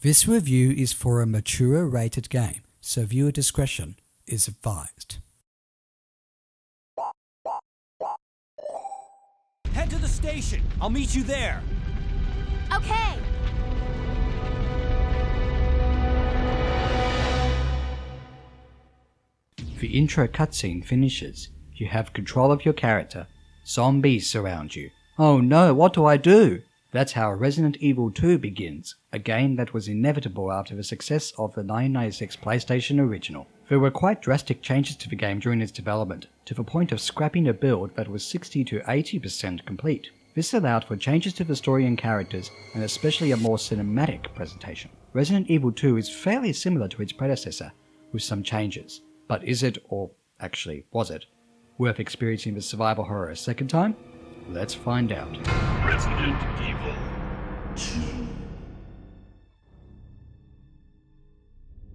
This review is for a mature rated game, so viewer discretion is advised. Head to the station. I'll meet you there. Okay. The intro cutscene finishes. You have control of your character. Zombies surround you. Oh no, what do I do? That's how Resident Evil 2 begins, a game that was inevitable after the success of the 1996 PlayStation original. There were quite drastic changes to the game during its development, to the point of scrapping a build that was 60 to 80% complete. This allowed for changes to the story and characters, and especially a more cinematic presentation. Resident Evil 2 is fairly similar to its predecessor, with some changes. But is it, or actually was it, worth experiencing the survival horror a second time? Let's find out. Resident Evil 2.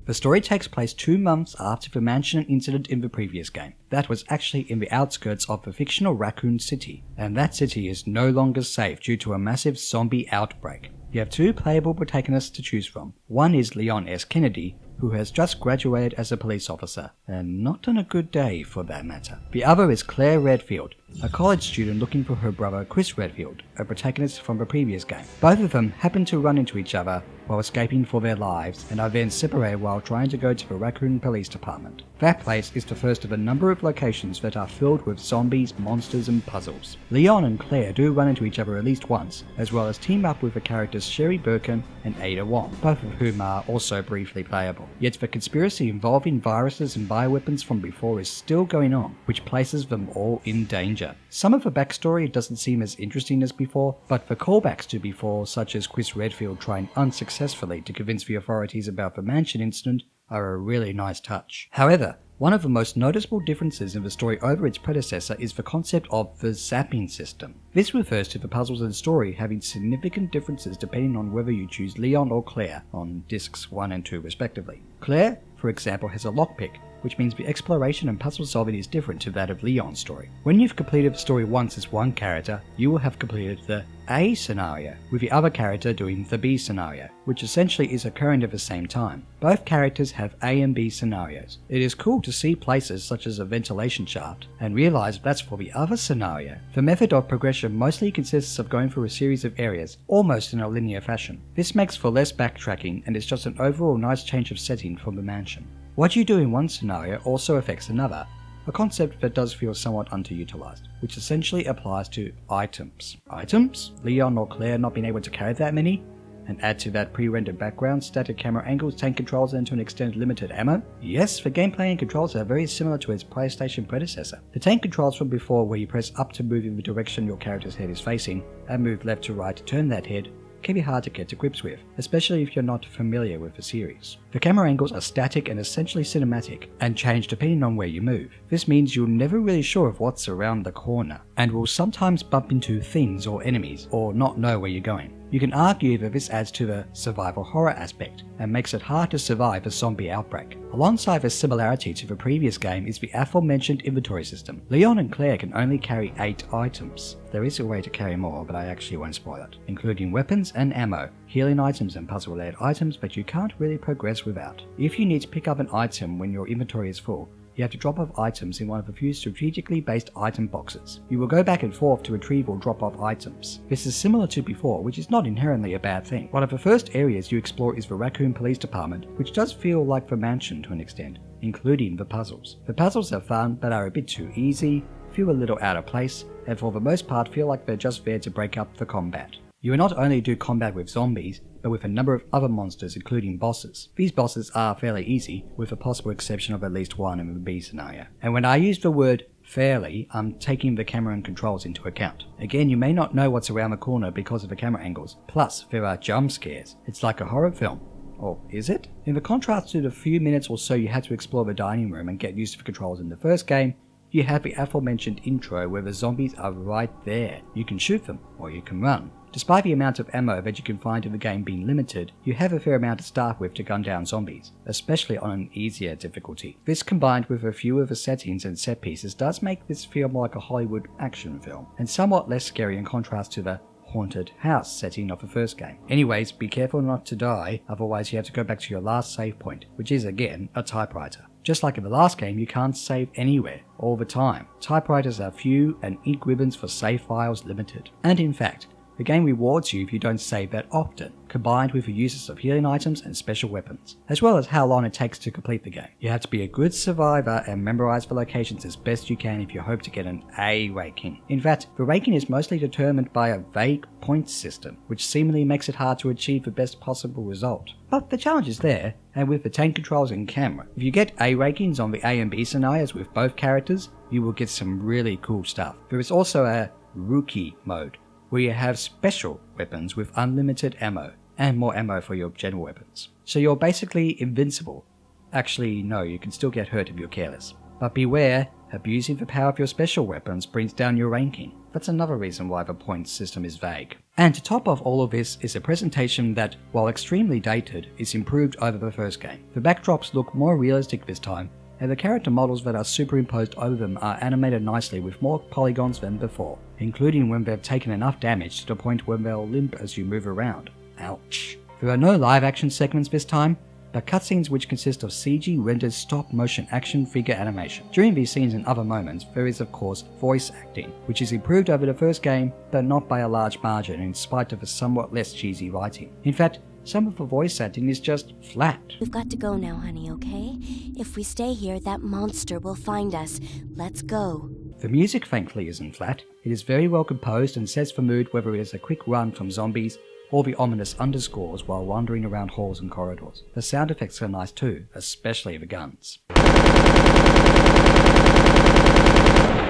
The story takes place 2 months after the mansion incident in the previous game. That was actually in the outskirts of the fictional Raccoon City, and that city is no longer safe due to a massive zombie outbreak. You have 2 playable protagonists to choose from. One is Leon S. Kennedy, who has just graduated as a police officer, and not on a good day for that matter. The other is Claire Redfield, a college student looking for her brother Chris Redfield, a protagonist from the previous game. Both of them happen to run into each other while escaping for their lives, and are then separated while trying to go to the Raccoon Police Department. That place is the first of a number of locations that are filled with zombies, monsters, and puzzles. Leon and Claire do run into each other at least once, as well as team up with the characters Sherry Birkin and Ada Wong, both of whom are also briefly playable. Yet the conspiracy involving viruses and bioweapons from before is still going on, which places them all in danger. Some of the backstory doesn't seem as interesting as before, but the callbacks to before, such as Chris Redfield trying unsuccessfully to convince the authorities about the mansion incident, are a really nice touch. However, one of the most noticeable differences in the story over its predecessor is the concept of the zapping system. This refers to the puzzles and story having significant differences depending on whether you choose Leon or Claire on discs 1 and 2 respectively. Claire, for example, has a lockpick, which means the exploration and puzzle solving is different to that of Leon's story. When you've completed the story once as one character, you will have completed the A scenario, with the other character doing the B scenario, which essentially is occurring at the same time. Both characters have A and B scenarios. It is cool to see places such as a ventilation shaft, and realize that's for the other scenario. The method of progression mostly consists of going through a series of areas, almost in a linear fashion. This makes for less backtracking, and is just an overall nice change of setting from the mansion. What you do in one scenario also affects another, a concept that does feel somewhat underutilized, which essentially applies to items. Items? Leon or Claire not being able to carry that many? And add to that pre-rendered background, static camera angles, tank controls, and to an extent limited ammo? Yes, the gameplay and controls are very similar to its PlayStation predecessor. The tank controls from before, where you press up to move in the direction your character's head is facing, and move left to right to turn that head, can be hard to get to grips with, especially if you're not familiar with the series. The camera angles are static and essentially cinematic, and change depending on where you move. This means you're never really sure of what's around the corner, and will sometimes bump into things or enemies, or not know where you're going. You can argue that this adds to the survival horror aspect, and makes it hard to survive a zombie outbreak. Alongside the similarity to the previous game is the aforementioned inventory system. Leon and Claire can only carry 8 items. There is a way to carry more, but I actually won't spoil it, including weapons and ammo, healing items and puzzle-related items that you can't really progress without. If you need to pick up an item when your inventory is full, you have to drop off items in one of a few strategically based item boxes. You will go back and forth to retrieve or drop off items. This is similar to before, which is not inherently a bad thing. One of the first areas you explore is the Raccoon Police Department, which does feel like the mansion to an extent, including the puzzles. The puzzles are fun, but are a bit too easy, feel a little out of place, and for the most part feel like they're just there to break up the combat. You will not only do combat with zombies, but with a number of other monsters including bosses. These bosses are fairly easy, with the possible exception of at least one in the B scenario. And when I use the word fairly, I'm taking the camera and controls into account. Again, you may not know what's around the corner because of the camera angles, plus there are jump scares. It's like a horror film. Or is it? In the contrast to the few minutes or so you had to explore the dining room and get used to the controls in the first game, you have the aforementioned intro where the zombies are right there. You can shoot them, or you can run. Despite the amount of ammo that you can find in the game being limited, you have a fair amount to start with to gun down zombies, especially on an easier difficulty. This combined with a few of the settings and set pieces does make this feel more like a Hollywood action film, and somewhat less scary in contrast to the haunted house setting of the first game. Anyways, be careful not to die, otherwise you have to go back to your last save point, which is again a typewriter. Just like in the last game, you can't save anywhere, all the time. Typewriters are few and ink ribbons for save files limited. And in fact, the game rewards you if you don't save that often, combined with the uses of healing items and special weapons, as well as how long it takes to complete the game. You have to be a good survivor and memorize the locations as best you can if you hope to get an A ranking. In fact, the ranking is mostly determined by a vague point system, which seemingly makes it hard to achieve the best possible result. But the challenge is there, and with the tank controls and camera, if you get A rankings on the A and B scenarios with both characters, you will get some really cool stuff. There is also a rookie mode, where you have special weapons with unlimited ammo, and more ammo for your general weapons. So you're basically invincible. Actually, no, you can still get hurt if you're careless. But beware, abusing the power of your special weapons brings down your ranking. That's another reason why the point system is vague. And to top off all of this is a presentation that, while extremely dated, is improved over the first game. The backdrops look more realistic this time, and the character models that are superimposed over them are animated nicely with more polygons than before, including when they've taken enough damage to the point where they'll limp as you move around. Ouch. There are no live action segments this time, but cutscenes which consist of CG rendered stop motion action figure animation. During these scenes and other moments, there is of course voice acting, which is improved over the first game, but not by a large margin in spite of a somewhat less cheesy writing. In fact, some of the voice acting is just flat. We've got to go now, honey, okay? If we stay here, that monster will find us. Let's go. The music thankfully isn't flat. It is very well composed and sets the mood whether it is a quick run from zombies or the ominous underscores while wandering around halls and corridors. The sound effects are nice too, especially the guns.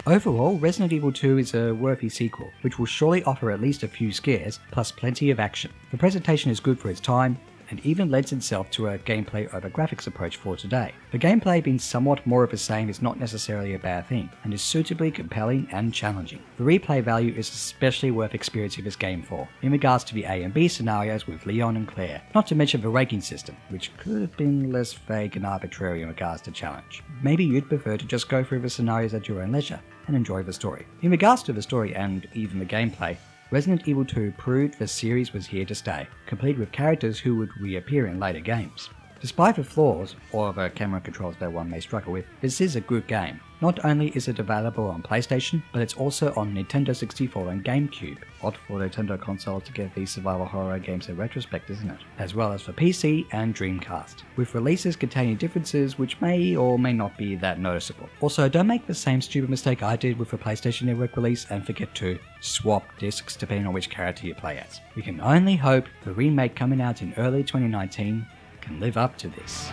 Overall, Resident Evil 2 is a worthy sequel, which will surely offer at least a few scares, plus plenty of action. The presentation is good for its time, and even lends itself to a gameplay over graphics approach for today. The gameplay being somewhat more of the same is not necessarily a bad thing, and is suitably compelling and challenging. The replay value is especially worth experiencing this game for, in regards to the A and B scenarios with Leon and Claire, not to mention the ranking system, which could have been less vague and arbitrary in regards to challenge. Maybe you'd prefer to just go through the scenarios at your own leisure, and enjoy the story. In regards to the story and even the gameplay, Resident Evil 2 proved the series was here to stay, complete with characters who would reappear in later games. Despite the flaws, or the camera controls that one may struggle with, this is a good game. Not only is it available on PlayStation, but it's also on Nintendo 64 and GameCube. Odd for Nintendo console to get these survival horror games in retrospect, isn't it? As well as for PC and Dreamcast, with releases containing differences which may or may not be that noticeable. Also, don't make the same stupid mistake I did with the PlayStation Network release and forget to swap discs depending on which character you play as. We can only hope the remake coming out in early 2019 can live up to this.